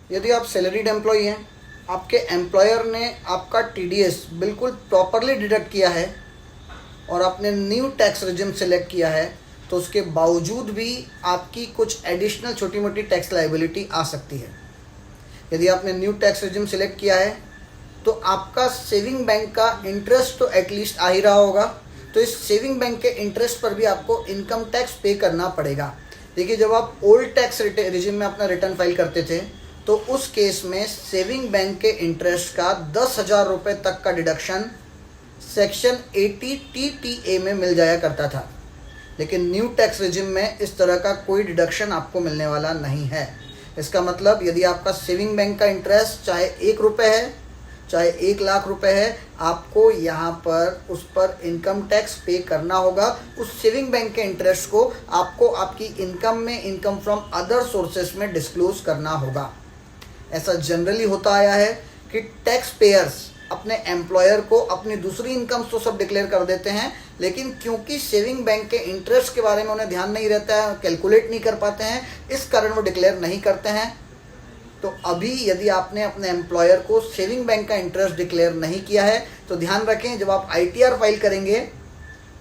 यदि आप salaried employee हैं, आपके एम्प्लॉयर ने आपका टीडीएस बिल्कुल प्रॉपरली डिडक्ट किया है और आपने न्यू टैक्स रेजिम सेलेक्ट किया है, तो उसके बावजूद भी आपकी कुछ एडिशनल छोटी मोटी टैक्स लायबिलिटी आ सकती है। यदि आपने न्यू टैक्स रेजिम सेलेक्ट किया है तो आपका सेविंग बैंक का इंटरेस्ट तो एटलीस्ट आ ही रहा होगा, तो इस सेविंग बैंक के इंटरेस्ट पर भी आपको इनकम टैक्स पे करना पड़ेगा। देखिए, जब आप ओल्ड टैक्स रेजिम में अपना रिटर्न फाइल करते थे तो उस केस में सेविंग बैंक के इंटरेस्ट का 10,000 रुपये तक का डिडक्शन सेक्शन 80 TTA में मिल जाया करता था। लेकिन न्यू टैक्स रेजिम में इस तरह का कोई डिडक्शन आपको मिलने वाला नहीं है। इसका मतलब यदि आपका सेविंग बैंक का इंटरेस्ट चाहे 1 रुपये है, चाहे 1 लाख रुपए है, आपको यहाँ पर उस पर इनकम टैक्स पे करना होगा। उस सेविंग बैंक के इंटरेस्ट को आपको आपकी इनकम में, इनकम फ्रॉम अदर सोर्सेस में डिस्क्लोज करना होगा। ऐसा जनरली होता आया है कि टैक्स पेयर्स अपने एम्प्लॉयर को अपनी दूसरी इनकम तो सब डिक्लेयर कर देते हैं, लेकिन क्योंकि सेविंग बैंक के इंटरेस्ट के बारे में उन्हें ध्यान नहीं रहता है, कैलकुलेट नहीं कर पाते हैं, इस कारण वो डिक्लेयर नहीं करते हैं। तो अभी यदि आपने अपने एम्प्लॉयर को सेविंग बैंक का इंटरेस्ट डिक्लेयर नहीं किया है तो ध्यान रखें, जब आप ITR फाइल करेंगे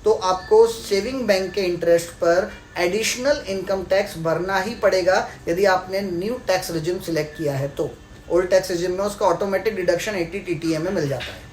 तो आपको सेविंग बैंक के इंटरेस्ट पर एडिशनल इनकम टैक्स भरना ही पड़ेगा यदि आपने न्यू टैक्स रेजिम सिलेक्ट किया है। तो ओल्ड टैक्स रेजिम में उसका ऑटोमेटिक डिडक्शन 80 TTA में मिल जाता है।